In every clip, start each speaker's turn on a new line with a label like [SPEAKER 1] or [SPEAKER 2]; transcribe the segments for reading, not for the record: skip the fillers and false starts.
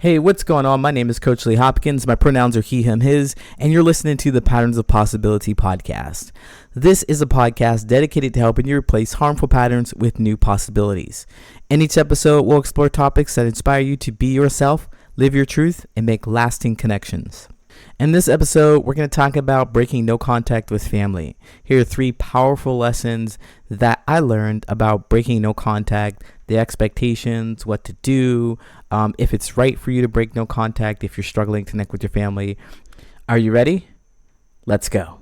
[SPEAKER 1] Hey, what's going on? My name is Coach Lee Hopkins. My pronouns are he, him, his, and you're listening to the Patterns of Possibility podcast. This is a podcast dedicated to helping you replace harmful patterns with new possibilities. In each episode, we'll explore topics that inspire you to be yourself, live your truth, and make lasting connections. In this episode, we're going to talk about breaking no contact with family. Here are 3 powerful lessons that I learned about breaking no contact, the expectations, what to do, if it's right for you to break no contact, if you're struggling to connect with your family. Are you ready? Let's go.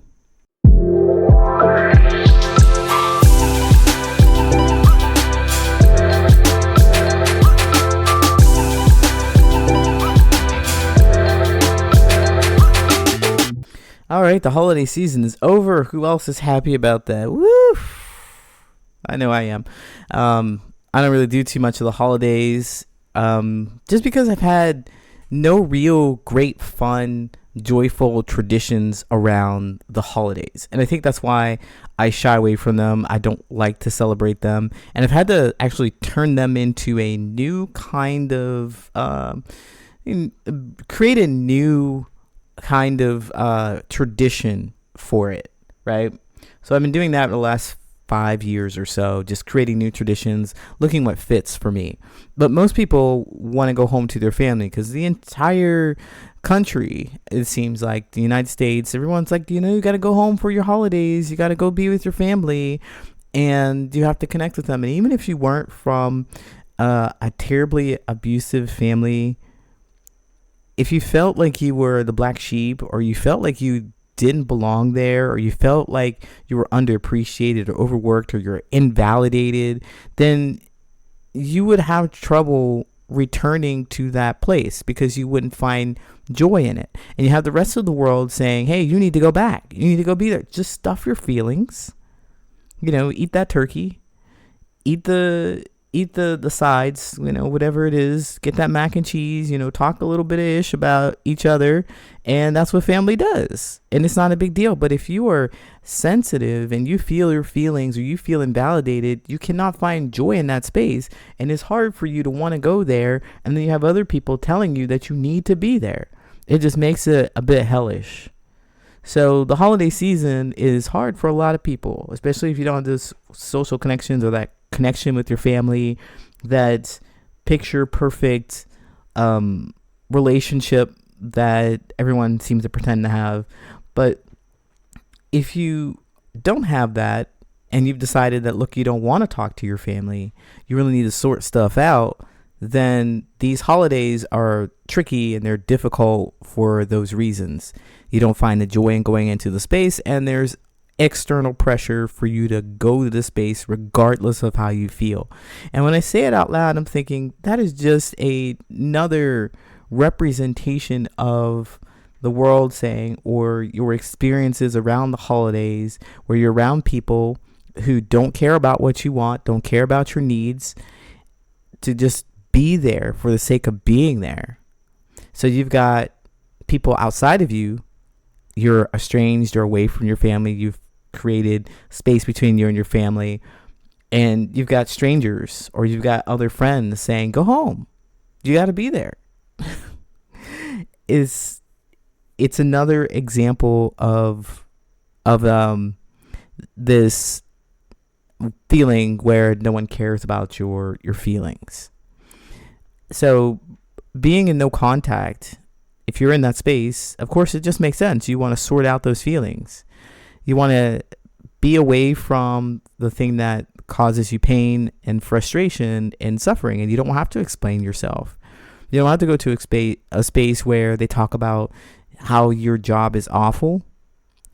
[SPEAKER 1] All right, the holiday season is over. Who else is happy about that? Woo! I know I am. I don't really do too much of the holidays, just because I've had no real great, fun, joyful traditions around the holidays. And I think that's why I shy away from them. I don't like to celebrate them. And I've had to actually turn them into a new kind of, create a new kind of tradition for it, right? So I've been doing that for the last 5 years or so, just creating new traditions, looking what fits for me. But most people want to go home to their family because the entire country, it seems like the United States, everyone's like, you got to go home for your holidays. You got to go be with your family and you have to connect with them. And even if you weren't from a terribly abusive family, if you felt like you were the black sheep, or you felt like you didn't belong there, or you felt like you were underappreciated or overworked, or you're invalidated, then you would have trouble returning to that place because you wouldn't find joy in it. And you have the rest of the world saying, hey, you need to go back. You need to go be there. Just stuff your feelings. Eat that turkey. Eat the sides, whatever it is, get that mac and cheese, talk a little bit of ish about each other. And that's what family does. And it's not a big deal. But if you are sensitive and you feel your feelings or you feel invalidated, you cannot find joy in that space. And it's hard for you to want to go there. And then you have other people telling you that you need to be there. It just makes it a bit hellish. So the holiday season is hard for a lot of people, especially if you don't have those social connections or that connection with your family, that picture perfect relationship that everyone seems to pretend to have. But if you don't have that and you've decided that, look, you don't want to talk to your family, you really need to sort stuff out, then these holidays are tricky and they're difficult for those reasons. You don't find the joy in going into the space, and there's external pressure for you to go to the space regardless of how you feel. And when I say it out loud, I'm thinking that is just another representation of the world saying, or your experiences around the holidays, where you're around people who don't care about what you want, don't care about your needs, to just be there for the sake of being there. So you've got people outside of you. You're estranged or away from your family. You've created space between you and your family. And you've got strangers or you've got other friends saying, go home. You got to be there. It's another example of this feeling where no one cares about your feelings. So being in no contact, if you're in that space, of course, it just makes sense. You want to sort out those feelings. You want to be away from the thing that causes you pain and frustration and suffering, and you don't have to explain yourself. You don't have to go to a space where they talk about how your job is awful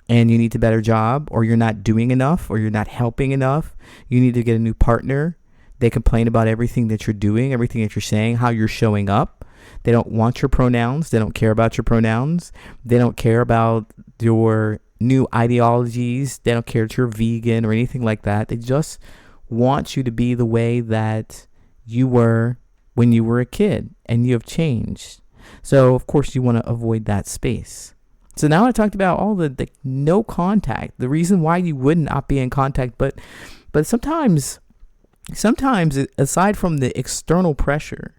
[SPEAKER 1] and you need a better job, or you're not doing enough, or you're not helping enough. You need to get a new partner. They complain about everything that you're doing, everything that you're saying, how you're showing up. They don't want your pronouns. They don't care about your pronouns. They don't care about your new ideologies. They don't care if you're vegan or anything like that. They just want you to be the way that you were when you were a kid, and you have changed. So, of course, you want to avoid that space. So now I talked about all the no contact, the reason why you would not be in contact. But sometimes aside from the external pressure,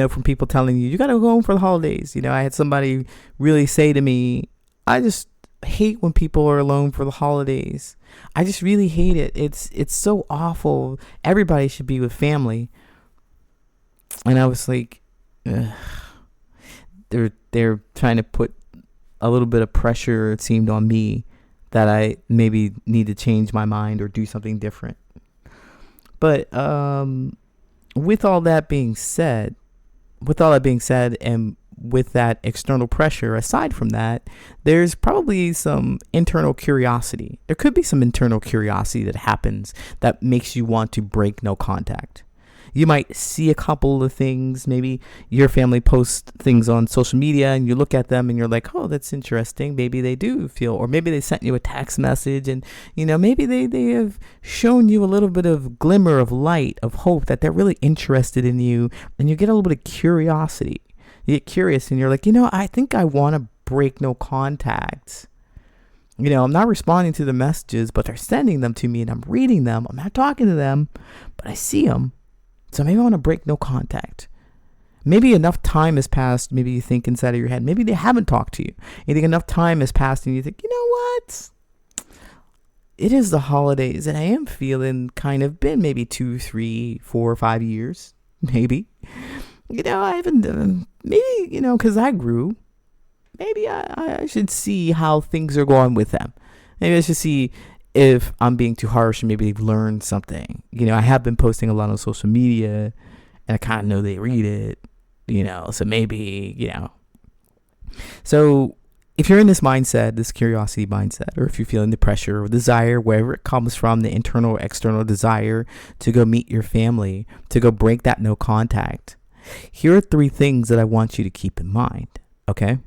[SPEAKER 1] from people telling you got to go home for the holidays. I had somebody really say to me, I just hate when people are alone for the holidays. I just really hate it. It's so awful. Everybody should be with family. And I was like, ugh. They're trying to put a little bit of pressure, it seemed, on me that I maybe need to change my mind or do something different. But with all that being said, and with that external pressure, aside from that, there's probably some internal curiosity. There could be some internal curiosity that happens that makes you want to break no contact. You might see a couple of things. Maybe your family posts things on social media and you look at them and you're like, oh, that's interesting. Maybe they do feel, or maybe they sent you a text message and, maybe they have shown you a little bit of glimmer of light, of hope that they're really interested in you, and you get a little bit of curiosity. You get curious and you're like, I think I want to break no contact. I'm not responding to the messages, but they're sending them to me and I'm reading them. I'm not talking to them, but I see them. So maybe I want to break no contact. Maybe enough time has passed. Maybe you think inside of your head, maybe they haven't talked to you. You think enough time has passed and you think, you know what? It is the holidays and I am feeling kind of been maybe 2, 3, 4, 5 years. Maybe. I haven't, maybe, because I grew. Maybe I should see how things are going with them. Maybe I should see if I'm being too harsh and maybe they've learned something. I have been posting a lot on social media and I kind of know they read it, so maybe, So if you're in this mindset, this curiosity mindset, or if you're feeling the pressure or desire, wherever it comes from, the internal or external desire to go meet your family, to go break that no contact, here are 3 things that I want you to keep in mind, okay?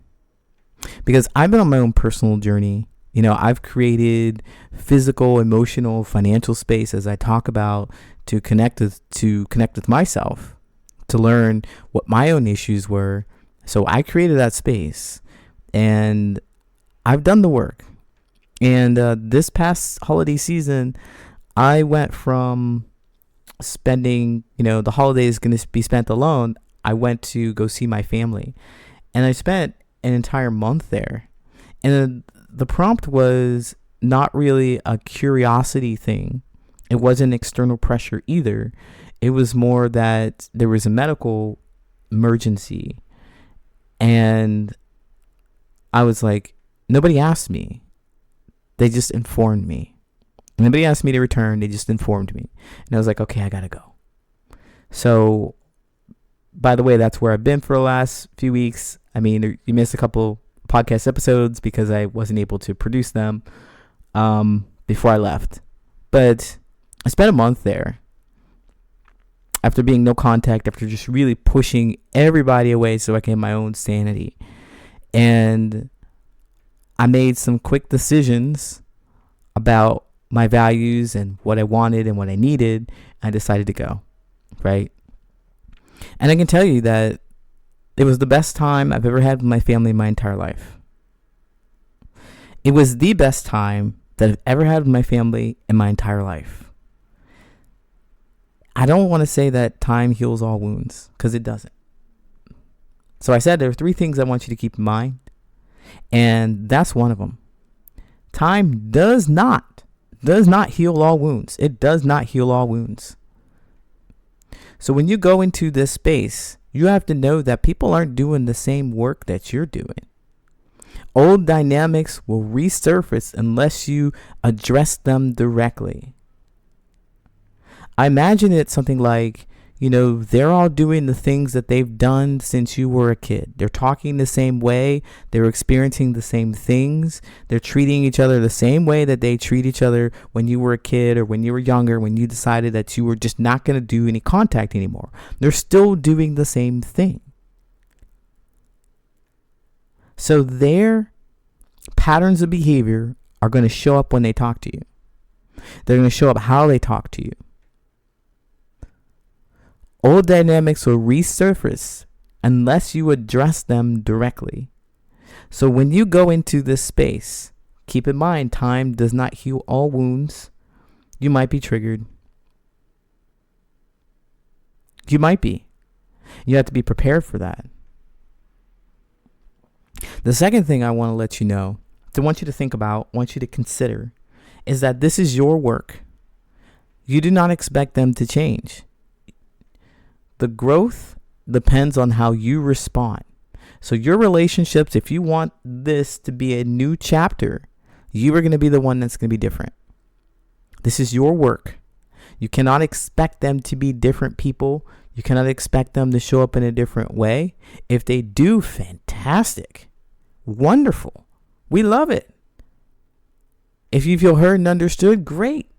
[SPEAKER 1] Because I've been on my own personal journey. I've created physical, emotional, financial space, as I talk about, to connect with myself, to learn what my own issues were. So I created that space and I've done the work. And this past holiday season, I went from spending, the holidays going to be spent alone. I went to go see my family and I spent an entire month there. And the prompt was not really a curiosity thing. It wasn't external pressure either. It was more that there was a medical emergency. And I was like, nobody asked me. They just informed me. Nobody asked me to return. They just informed me. And I was like, okay, I got to go. So, by the way, that's where I've been for the last few weeks. I mean, you missed a couple podcast episodes because I wasn't able to produce them before I left. But I spent a month there after being no contact, after just really pushing everybody away so I can have my own sanity. And I made some quick decisions about my values and what I wanted and what I needed. I decided to go, right? And I can tell you that it was the best time I've ever had with my family in my entire life. It was the best time that I've ever had with my family in my entire life. I don't want to say that time heals all wounds, because it doesn't. So I said there are 3 things I want you to keep in mind, and that's one of them. Time does not heal all wounds. It does not heal all wounds. So when you go into this space, you have to know that people aren't doing the same work that you're doing. Old dynamics will resurface unless you address them directly. I imagine it's something like, they're all doing the things that they've done since you were a kid. They're talking the same way. They're experiencing the same things. They're treating each other the same way that they treat each other when you were a kid or when you were younger, when you decided that you were just not going to do any contact anymore. They're still doing the same thing. So their patterns of behavior are going to show up when they talk to you. They're going to show up how they talk to you. Old dynamics will resurface unless you address them directly. So when you go into this space, keep in mind, time does not heal all wounds. You might be triggered. You might be. You have to be prepared for that. The second thing I want to let you know, I want you to think about, want you to consider, is that this is your work. You do not expect them to change. The growth depends on how you respond. So your relationships, if you want this to be a new chapter, you are going to be the one that's going to be different. This is your work. You cannot expect them to be different people. You cannot expect them to show up in a different way. If they do, fantastic. Wonderful. We love it. If you feel heard and understood, great.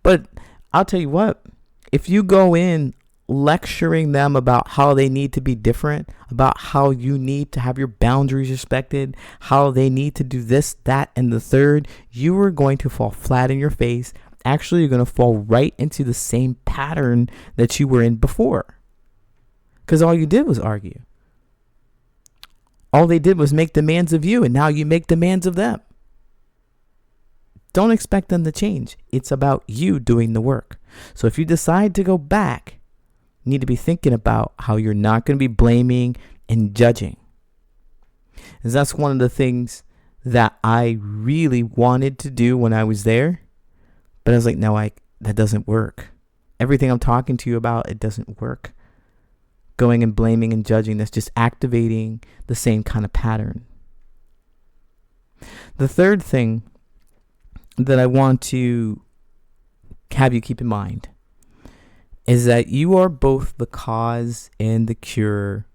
[SPEAKER 1] But I'll tell you what, if you go in lecturing them about how they need to be different, about how you need to have your boundaries respected, how they need to do this, that, and the third, you are going to fall flat in your face. Actually, you're going to fall right into the same pattern that you were in before. Because all you did was argue. All they did was make demands of you, and now you make demands of them. Don't expect them to change. It's about you doing the work. So if you decide to go back, you need to be thinking about how you're not going to be blaming and judging. And that's one of the things that I really wanted to do when I was there. But I was like, no, that doesn't work. Everything I'm talking to you about, it doesn't work. Going and blaming and judging, that's just activating the same kind of pattern. The third thing that I want to have you keep in mind is that you are both the cause and the cure.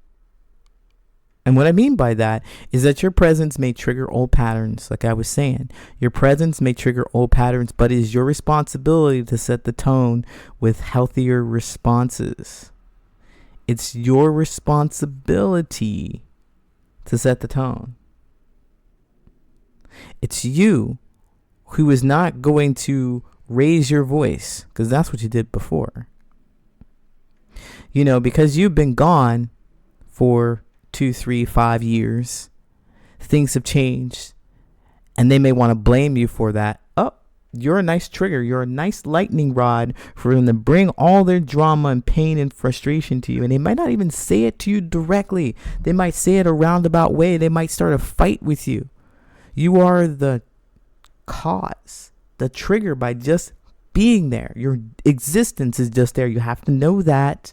[SPEAKER 1] And what I mean by that is that your presence may trigger old patterns, like I was saying. Your presence may trigger old patterns, but it is your responsibility to set the tone with healthier responses. It's your responsibility to set the tone. It's you who is not going to raise your voice, because that's what you did before. You know, because you've been gone for 2, 3, 5 years, things have changed, and they may want to blame you for that. Oh, you're a nice trigger. You're a nice lightning rod for them to bring all their drama and pain and frustration to you. And they might not even say it to you directly. They might say it a roundabout way. They might start a fight with you. You are the cause, the trigger, by just being there. Your existence is just there. You have to know that.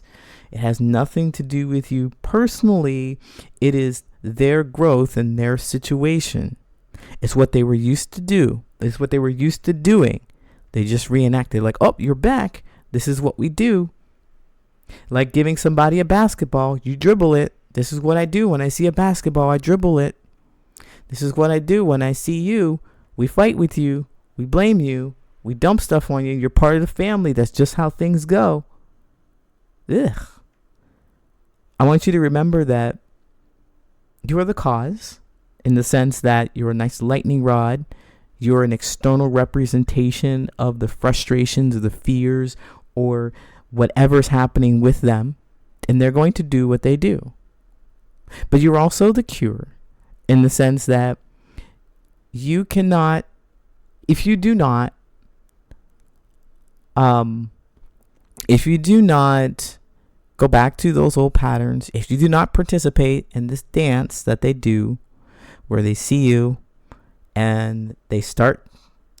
[SPEAKER 1] It has nothing to do with you personally. It is their growth and their situation. It's what they were used to do. It's what they were used to doing. They just reenacted, like, oh, you're back. This is what we do. Like giving somebody a basketball. You dribble it. This is what I do when I see a basketball. I dribble it. This is what I do when I see you. We fight with you. We blame you. We dump stuff on you. You're part of the family. That's just how things go. Ugh. I want you to remember that you are the cause, in the sense that you're a nice lightning rod. You're an external representation of the frustrations or the fears or whatever's happening with them. And they're going to do what they do. But you're also the cure, in the sense that you cannot, if you do not go back to those old patterns, if you do not participate in this dance that they do, where they see you and they start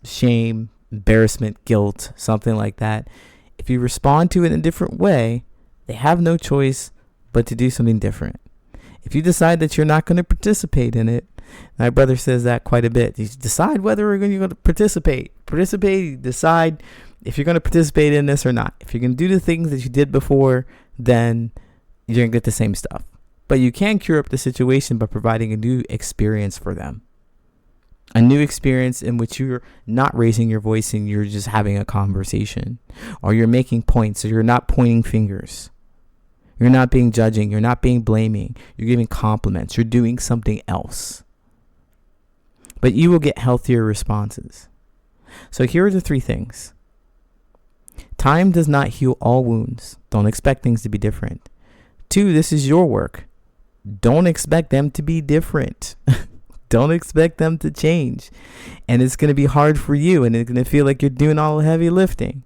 [SPEAKER 1] shame, embarrassment, guilt, something like that, if you respond to it in a different way, they have no choice but to do something different. If you decide that you're not going to participate in it, my brother says that quite a bit. You decide whether you're going to participate. Decide if you're going to participate in this or not. If you're going to do the things that you did before, then you're going to get the same stuff. But you can cure up the situation by providing a new experience for them. A new experience in which you're not raising your voice and you're just having a conversation. Or you're making points, or you're not pointing fingers. You're not being judging. You're not being blaming. You're giving compliments. You're doing something else. But you will get healthier responses. So here are the 3 things. Time does not heal all wounds. Don't expect things to be different. 2, this is your work. Don't expect them to be different. Don't expect them to change. And it's going to be hard for you, and it's going to feel like you're doing all the heavy lifting.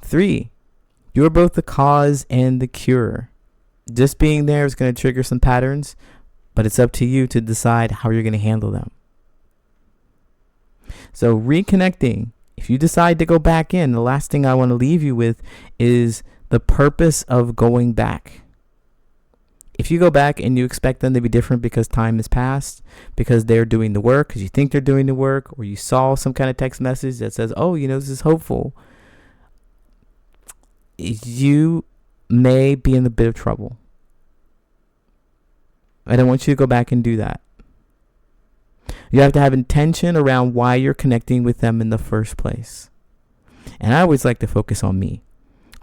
[SPEAKER 1] 3, you're both the cause and the cure. Just being there is going to trigger some patterns, but it's up to you to decide how you're going to handle them. So reconnecting, if you decide to go back in, the last thing I want to leave you with is the purpose of going back. If you go back and you expect them to be different because time has passed, because they're doing the work, because you think they're doing the work, or you saw some kind of text message that says, oh, this is hopeful, you may be in a bit of trouble. I don't want you to go back and do that. You have to have intention around why you're connecting with them in the first place. And I always like to focus on me.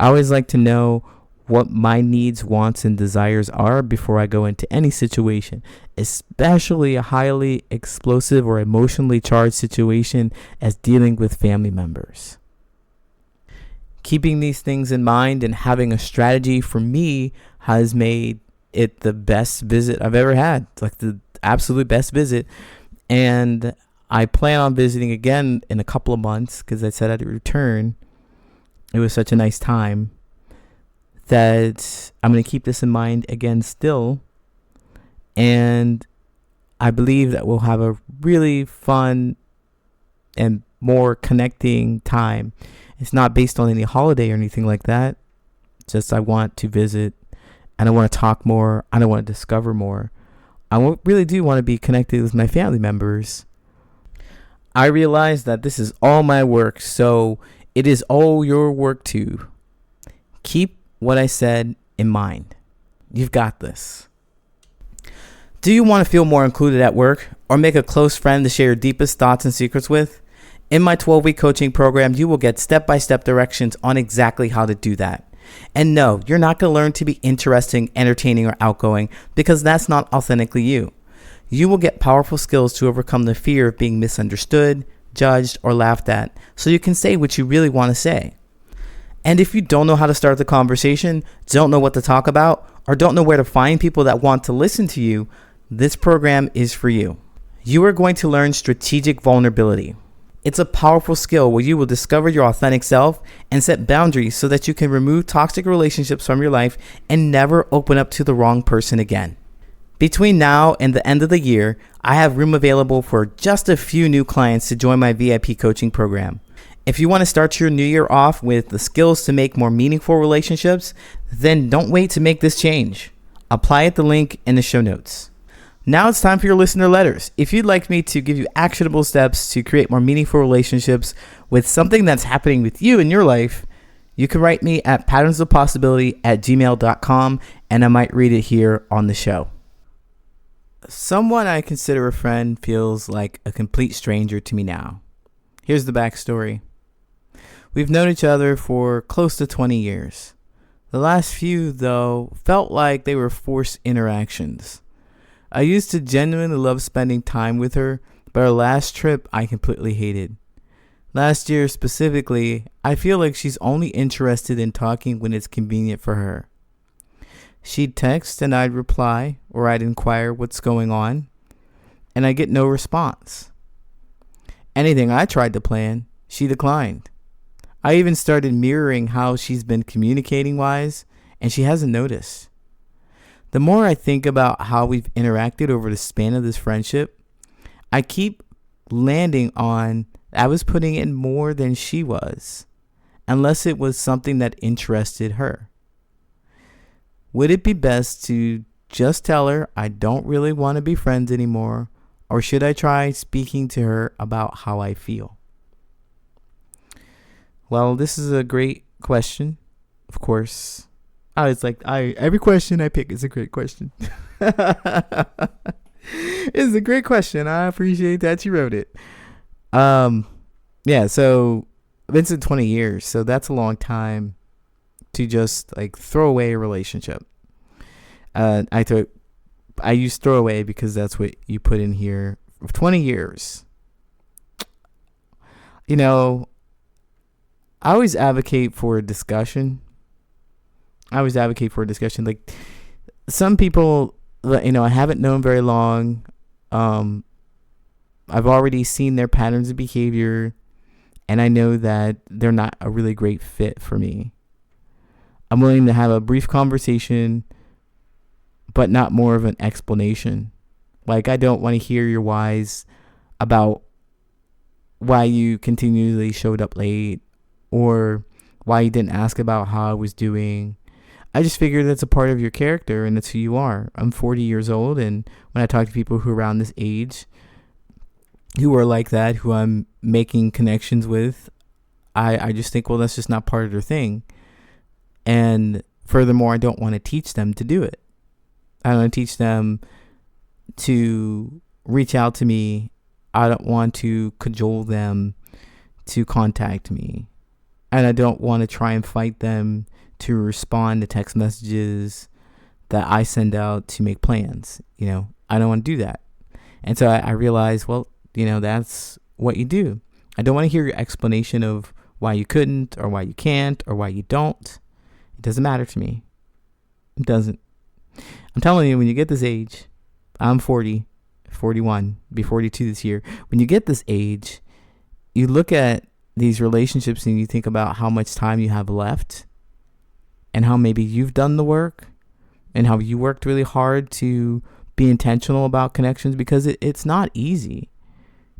[SPEAKER 1] I always like to know what my needs, wants, and desires are before I go into any situation, especially a highly explosive or emotionally charged situation as dealing with family members. Keeping these things in mind and having a strategy for me has made it the best visit I've ever had, like the absolute best visit. And I plan on visiting again in a couple of months because I said I'd return. It was such a nice time that I'm going to keep this in mind again still. And I believe that we'll have a really fun and more connecting time. It's not based on any holiday or anything like that. Just I want to visit and I want to talk more. And I want to discover more. I really do want to be connected with my family members. I realize that this is all my work, so it is all your work too. Keep what I said in mind. You've got this. Do you want to feel more included at work or make a close friend to share your deepest thoughts and secrets with? In my 12-week coaching program, you will get step-by-step directions on exactly how to do that. And no, you're not going to learn to be interesting, entertaining, or outgoing because that's not authentically you. You will get powerful skills to overcome the fear of being misunderstood, judged, or laughed at so you can say what you really want to say. And if you don't know how to start the conversation, don't know what to talk about, or don't know where to find people that want to listen to you, this program is for you. You are going to learn strategic vulnerability. It's a powerful skill where you will discover your authentic self and set boundaries so that you can remove toxic relationships from your life and never open up to the wrong person again. Between now and the end of the year, I have room available for just a few new clients to join my VIP coaching program. If you want to start your new year off with the skills to make more meaningful relationships, then don't wait to make this change. Apply at the link in the show notes. Now it's time for your listener letters. If you'd like me to give you actionable steps to create more meaningful relationships with something that's happening with you in your life, you can write me at patternsofpossibility@gmail.com and I might read it here on the show. Someone I consider a friend feels like a complete stranger to me now. Here's the backstory. We've known each other for close to 20 years. The last few, though, felt like they were forced interactions. I used to genuinely love spending time with her, but our last trip I completely hated. Last year specifically, I feel like she's only interested in talking when it's convenient for her. She'd text and I'd reply, or I'd inquire what's going on, and I get no response. Anything I tried to plan, she declined. I even started mirroring how she's been communicating wise, and she hasn't noticed. The more I think about how we've interacted over the span of this friendship, I keep landing on I was putting in more than she was, unless it was something that interested her. Would it be best to just tell her I don't really want to be friends anymore, or should I try speaking to her about how I feel? Well, this is a great question, of course. Every question I pick is a great question. It's a great question. I appreciate that you wrote it. Yeah, so I've been 20 years, so that's a long time to just throw away a relationship. I use throw away because that's what you put in here. 20 years. I always advocate for a discussion. Like some people, I haven't known very long. I've already seen their patterns of behavior, and I know that they're not a really great fit for me. I'm willing to have a brief conversation but not more of an explanation. Like, I don't want to hear your whys about why you continually showed up late or why you didn't ask about how I was doing. I just figured that's a part of your character and that's who you are. I'm 40 years old, and when I talk to people who are around this age who are like that, who I'm making connections with, I just think, well, that's just not part of their thing. And furthermore, I don't want to teach them to do it. I don't want to teach them to reach out to me. I don't want to cajole them to contact me. And I don't want to try and fight them to respond to text messages that I send out to make plans. I don't want to do that. And so I realized, well, that's what you do. I don't want to hear your explanation of why you couldn't or why you can't or why you don't. It doesn't matter to me. It doesn't. I'm telling you, when you get this age, I'm 40, 41, be 42 this year. When you get this age, you look at these relationships and you think about how much time you have left and how maybe you've done the work and how you worked really hard to be intentional about connections, because it's not easy.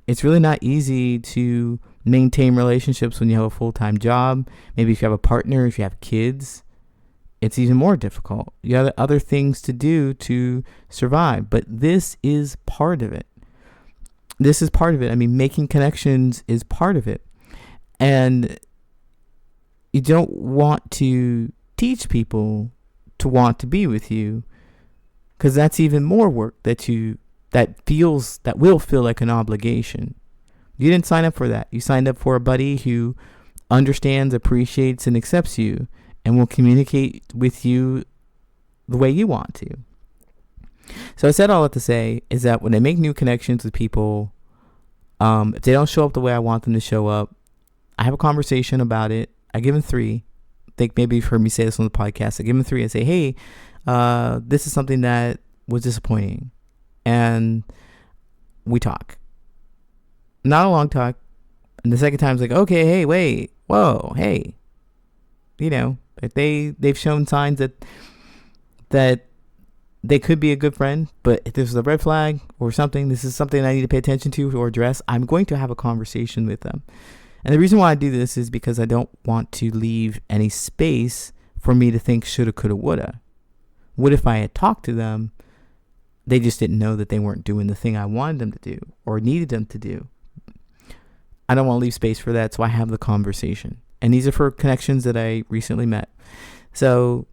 [SPEAKER 1] It's really not easy to maintain relationships when you have a full-time job. Maybe if you have a partner, if you have kids, it's even more difficult. You have other things to do to survive, but this is part of it. This is part of it. I mean, making connections is part of it. And you don't want to teach people to want to be with you, because that's even more work that will feel like an obligation. You didn't sign up for that. You signed up for a buddy who understands, appreciates, and accepts you and will communicate with you the way you want to. So I said all that to say is that when I make new connections with people, if they don't show up the way I want them to show up, I have a conversation about it. I give them 3. I think maybe you've heard me say this on the podcast. I give them 3 and say, hey, this is something that was disappointing. And we talk. Not a long talk. And the second time it's like, okay, hey, wait, whoa, hey. If they've shown signs that they could be a good friend, but if this is a red flag or something, this is something I need to pay attention to or address, I'm going to have a conversation with them. And the reason why I do this is because I don't want to leave any space for me to think shoulda, coulda, woulda. What if I had talked to them, they just didn't know that they weren't doing the thing I wanted them to do or needed them to do? I don't want to leave space for that, so I have the conversation. And these are for connections that I recently met. So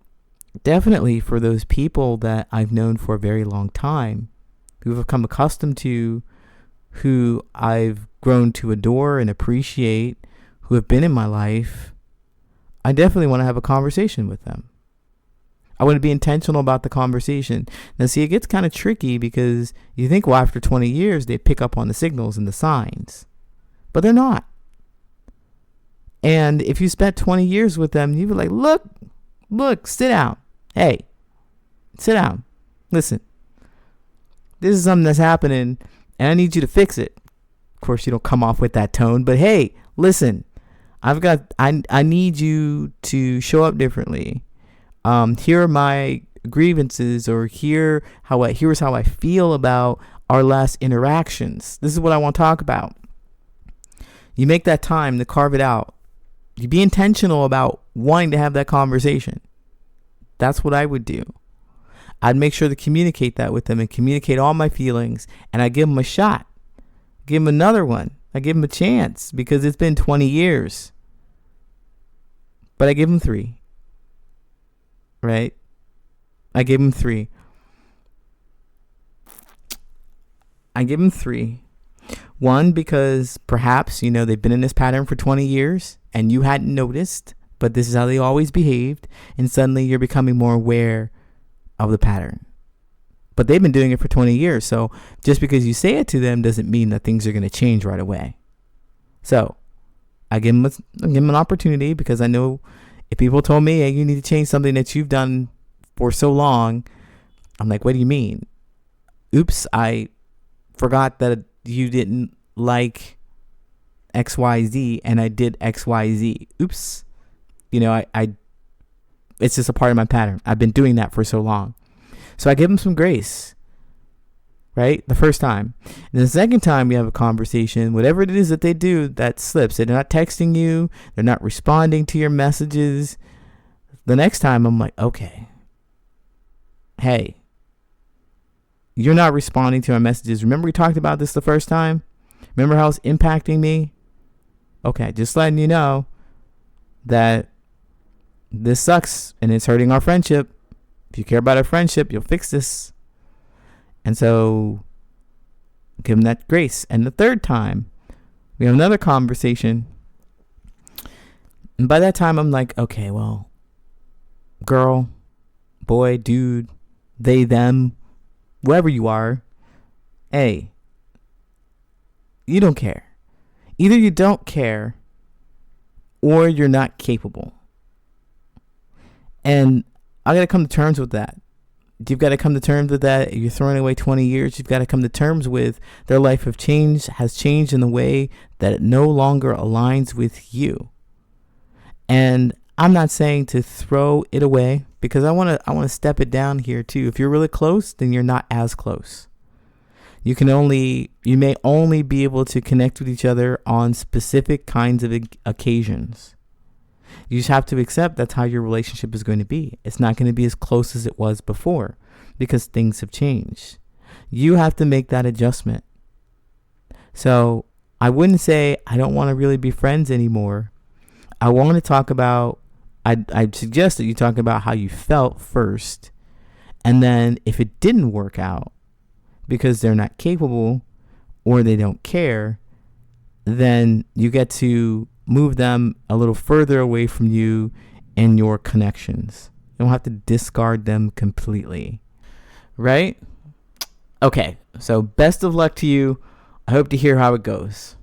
[SPEAKER 1] definitely for those people that I've known for a very long time, who have become accustomed to, who I've grown to adore and appreciate, who have been in my life, I definitely want to have a conversation with them. I want to be intentional about the conversation. Now, see, it gets kind of tricky because you think, well, after 20 years, they pick up on the signals and the signs. But they're not. And if you spent 20 years with them, you were like, look, sit down. Hey, sit down. Listen, this is something that's happening, and I need you to fix it. Of course, you don't come off with that tone, but hey, listen, I need you to show up differently. Here are my grievances, or here's how I feel about our last interactions. This is what I want to talk about. You make that time to carve it out. You be intentional about wanting to have that conversation. That's what I would do. I'd make sure to communicate that with them and communicate all my feelings, and I give them a shot. Give them another one. I give them a chance because it's been 20 years. But I give them 3. Right? I give them 3. I give them 3. 1, because perhaps, they've been in this pattern for 20 years and you hadn't noticed, but this is how they always behaved. And suddenly you're becoming more aware of the pattern. But they've been doing it for 20 years. So just because you say it to them doesn't mean that things are going to change right away. So I give them an opportunity, because I know if people told me, hey, you need to change something that you've done for so long, I'm like, what do you mean? Oops, I forgot that you didn't like XYZ and I did XYZ. Oops. It's just a part of my pattern. I've been doing that for so long. So I give them some grace, right? The first time. And the second time we have a conversation, whatever it is that they do that slips, they're not texting you, they're not responding to your messages. The next time I'm like, okay, hey, you're not responding to our messages. Remember we talked about this the first time? Remember how it's impacting me? Okay, just letting you know that this sucks and it's hurting our friendship. If you care about our friendship, you'll fix this. And so give them that grace. And the third time, we have another conversation. And by that time, I'm like, okay, well, girl, boy, dude, they, them, whoever you are, hey, you don't care. Either you don't care or you're not capable. And I got to come to terms with that. You've got to come to terms with that. You're throwing away 20 years. You've got to come to terms with their life has changed in the way that it no longer aligns with you. And I'm not saying to throw it away, because I want to step it down here too. If you're really close, then you're not as close. You may only be able to connect with each other on specific kinds of occasions. You just have to accept that's how your relationship is going to be. It's not going to be as close as it was before because things have changed. You have to make that adjustment. So I wouldn't say I don't want to really be friends anymore. I want to talk about, I'd suggest that you talk about how you felt first. And then if it didn't work out because they're not capable or they don't care, then you get to move them a little further away from you and your connections. You don't have to discard them completely, right? Okay, so best of luck to you. I hope to hear how it goes.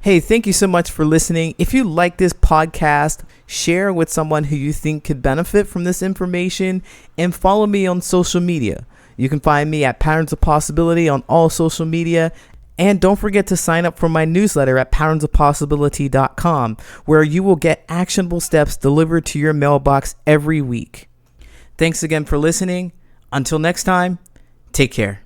[SPEAKER 1] Hey, thank you so much for listening. If you like this podcast, share with someone who you think could benefit from this information, and follow me on social media. You can find me at Patterns of Possibility on all social media. And don't forget to sign up for my newsletter at patternsofpossibility.com, where you will get actionable steps delivered to your mailbox every week. Thanks again for listening. Until next time, take care.